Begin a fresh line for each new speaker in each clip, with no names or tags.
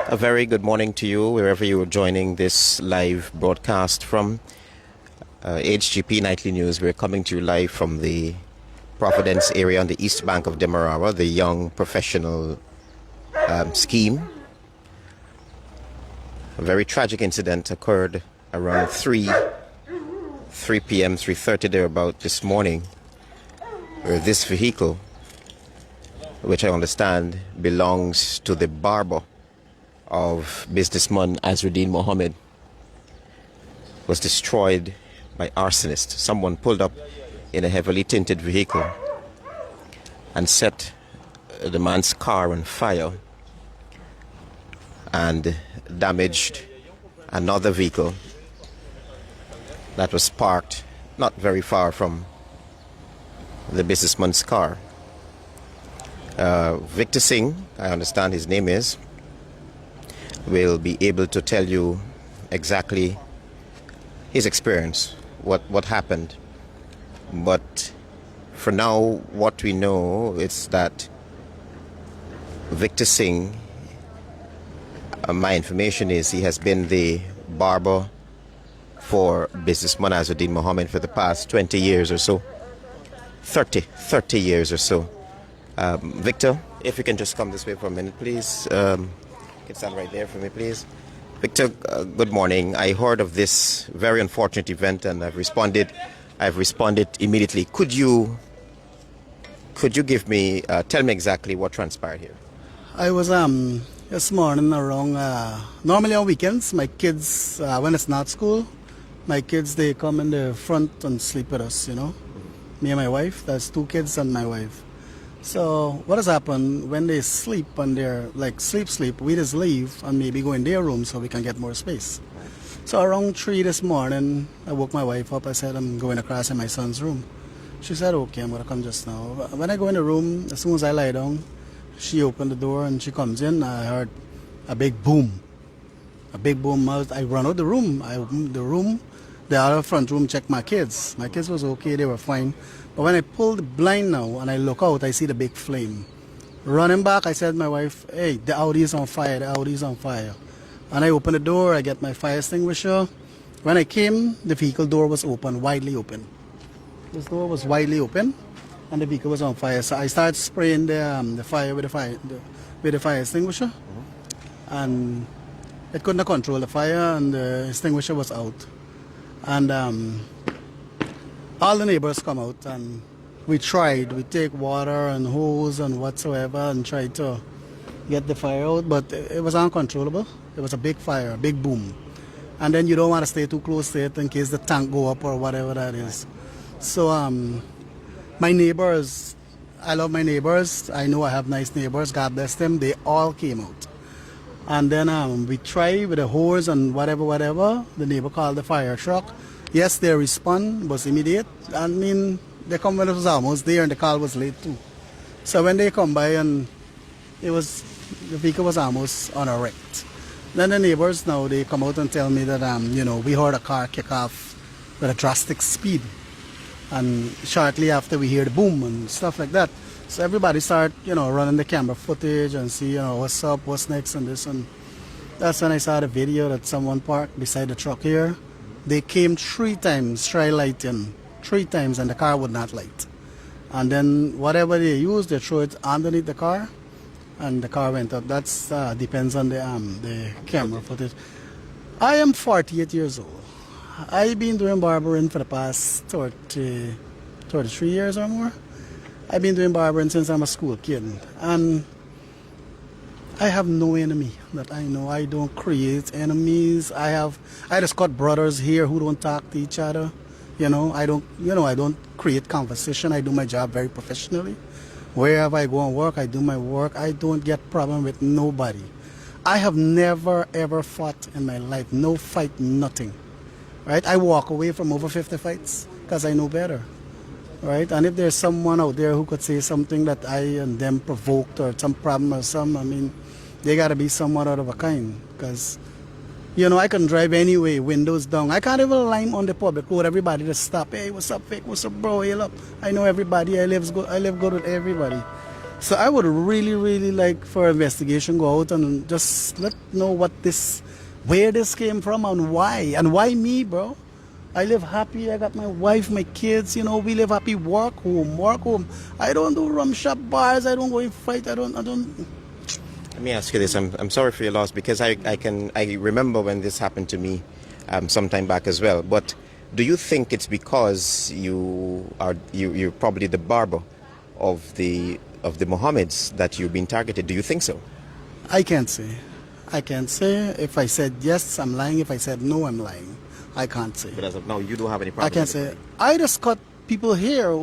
A very good morning to you, wherever you are joining this live broadcast from. HGP Nightly News. We're coming to you live from the Providence area on the east bank of Demerara, the young professional scheme. A very tragic incident occurred around 3 p.m., 3:30 thereabout this morning, where this vehicle, which I understand belongs to the Barber of businessman Azruddin Mohamed, was destroyed by arsonists. Someone pulled up in a heavily tinted vehicle and set the man's car on fire and damaged another vehicle that was parked not very far from the businessman's car. Victor Singh, I understand his name is, will be able to tell you exactly his experience, what happened. But for now, what we know is that Victor Singh, my information is he has been the barber for businessman Azruddin Mohamed for the past 20 years or so. 30 years or so. Victor, if you can just come this way for a minute, please. You can stand right there for me, please. Victor, good morning. I heard of this very unfortunate event and I've responded immediately. Could you give me, tell me exactly what transpired here?
I was this morning around, normally on weekends, my kids, when it's not school, my kids, they come in the front and sleep with us, you know. Me and my wife, that's 2 kids and my wife. So what has happened, when they sleep and they're like sleep, we just leave and maybe go in their room so we can get more space. So around 3 this morning, I woke my wife up. I said, I'm going across in my son's room. She said, okay, I'm going to come just now. When I go in the room, as soon as I lie down, she opened the door and she comes in. I heard a big boom. A big boom. I run out the room. I opened the room. The other front room, checked my kids. My kids was okay, they were fine. But when I pull the blind now and I look out, I see the big flame. Running back, I said to my wife, hey, the Audi is on fire, the Audi is on fire. And I open the door, I get my fire extinguisher. When I came, the vehicle door was open, widely open. This door was widely open and the vehicle was on fire. So I started spraying the fire with the fire extinguisher. And it couldn't control the fire and the extinguisher was out. And all the neighbors come out and we take water and hose and whatsoever and tried to get the fire out, but it was uncontrollable. It was a big fire, a big boom. And then you don't want to stay too close to it in case the tank go up or whatever that is. So my neighbors, I love my neighbors. I know I have nice neighbors, God bless them. They all came out. And then we tried with a hose and whatever. The neighbor called the fire truck. Yes, their response was immediate. I mean, they come when it was almost there and the call was late too. So when they come by and the vehicle was almost unwrecked. Then the neighbors now, they come out and tell me that, we heard a car kick off with a drastic speed. And shortly after we hear the boom and stuff like that. So everybody start, running the camera footage and see, what's up, what's next and this. And that's when I saw the video that someone parked beside the truck here. They came 3 times, try lighting, 3 times, and the car would not light. And then whatever they used, they threw it underneath the car, and the car went up. That's depends on the camera footage. I am 48 years old. I've been doing barbering for the past 33 years or more. I've been doing barbering since I'm a school kid, and I have no enemy that I know. I don't create enemies. I just got brothers here who don't talk to each other. I don't create conversation. I do my job very professionally. Wherever I go and work, I do my work. I don't get problem with nobody. I have never ever fought in my life. No fight, nothing. Right? I walk away from over 50 fights because I know better. Right? And if there's someone out there who could say something that I and them provoked or some problem or something, they got to be somewhat out of a kind. Because, I can drive anyway, windows down. I can't even line on the public road. Everybody just stop. Hey, what's up, Vic? What's up, bro? Hail up. I know everybody. I live good with everybody. So I would really, really like for investigation go out and just let know where this came from and why me, bro. I live happy. I got my wife, my kids. You know, we live happy. Work home. I don't do rum shop bars. I don't go and fight. I don't.
Let me ask you this. I'm sorry for your loss because I remember when this happened to me some time back as well. But do you think it's because you're probably the barber of the Mohammeds that you've been targeted? Do you think so?
I can't say. I can't say. If I said yes, I'm lying. If I said no, I'm lying. I can't say.
But as of now, you don't have any problem.
I can't say. I just got people here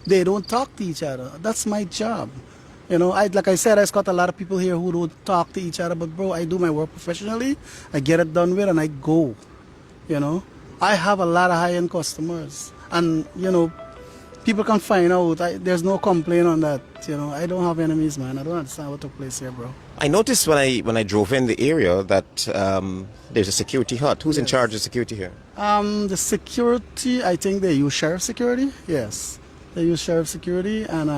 they don't talk to each other. That's my job. You know, like I said, I just got a lot of people here who don't talk to each other. But bro, I do my work professionally. I get it done with and I go. You know, I have a lot of high-end customers. And, you know, people can find out. There's no complaint on that. You know, I don't have enemies, man. I don't understand what took place here, bro.
I noticed when I drove in the area that there's a security hut. Who's in charge of security here?
The security, I think they use sheriff security. Yes, they use sheriff security, and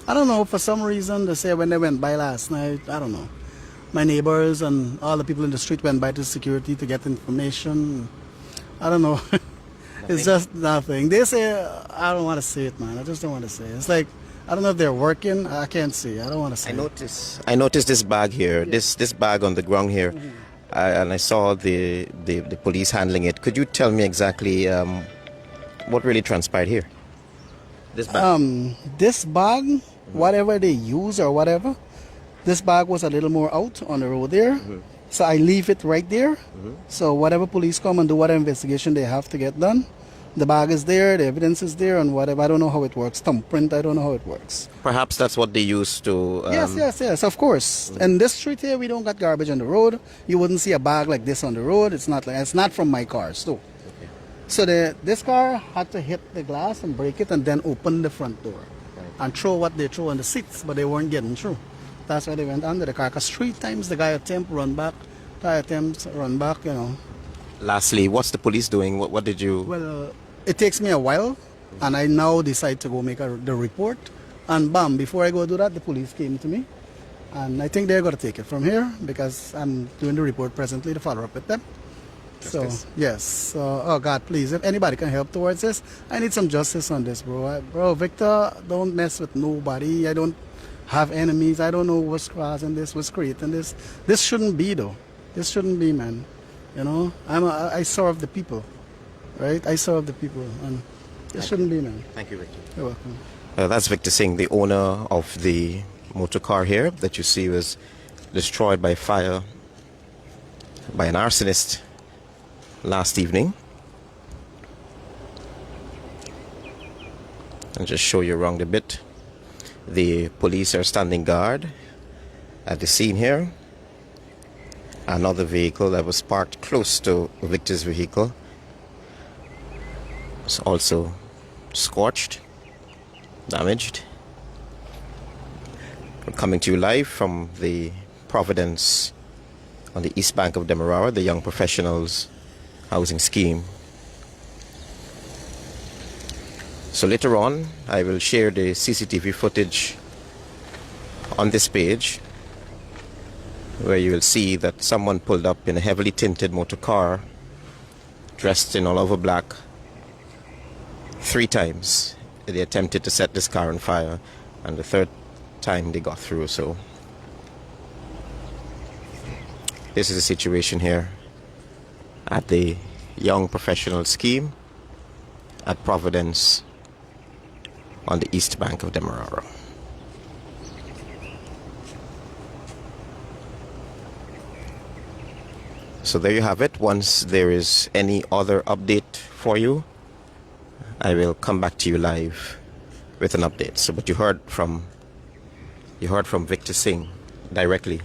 I don't know, for some reason they say when they went by last night, I don't know. My neighbors and all the people in the street went by to security to get information. I don't know. It's just nothing. They say I don't want to say it, man. I just don't want to say it. It's like, I don't know if they're working. I can't see. I don't want to say.
I noticed this bag here. Yes. This bag on the ground here, and I saw the police handling it. Could you tell me exactly what really transpired here? This bag.
This bag, whatever they use or whatever, this bag was a little more out on the road there. So I leave it right there. So whatever police come and do whatever investigation they have to get done. The bag is there, the evidence is there, and whatever. I don't know how it works. Thumbprint, I don't know how it works.
Perhaps that's what they use to...
Yes, of course. In this street here, we don't got garbage on the road. You wouldn't see a bag like this on the road. It's not from my car, so. Okay. So this car had to hit the glass and break it and then open the front door. Okay. And throw what they threw on the seats, but they weren't getting through. That's why they went under the car. Because 3 times the guy attempt run back, guy attempts run back, you know.
Lastly, what's the police doing? What did you...
Well, it takes me a while, and I now decide to go make the report. And bam, before I go do that, the police came to me. And I think they're going to take it from here because I'm doing the report presently to follow up with them. Justice. So, yes. So, oh, God, please, if anybody can help towards this, I need some justice on this, bro. Bro, Victor, don't mess with nobody. I don't have enemies. I don't know what's causing this, what's creating this. This shouldn't be, though. This shouldn't be, man. You know, I serve the people. Right? I serve the people, and it shouldn't be, man.
Thank you, Victor.
You're welcome.
That's Victor Singh, the owner of the motor car here that you see was destroyed by fire by an arsonist last evening. I'll just show you around a bit. The police are standing guard at the scene here. Another vehicle that was parked close to Victor's vehicle was also scorched, damaged. We're coming to you live from the Providence on the East Bank of Demerara, the Young Professionals Housing Scheme. So later on, I will share the CCTV footage on this page where you will see that someone pulled up in a heavily tinted motor car dressed in all over black. 3 times they attempted to set this car on fire, and the 3rd time they got through. So this is the situation here at the Young Professional Scheme at Providence on the East Bank of Demerara. So there you have it. Once there is any other update for you, I will come back to you live with an update. So, but you heard from Victor Singh directly.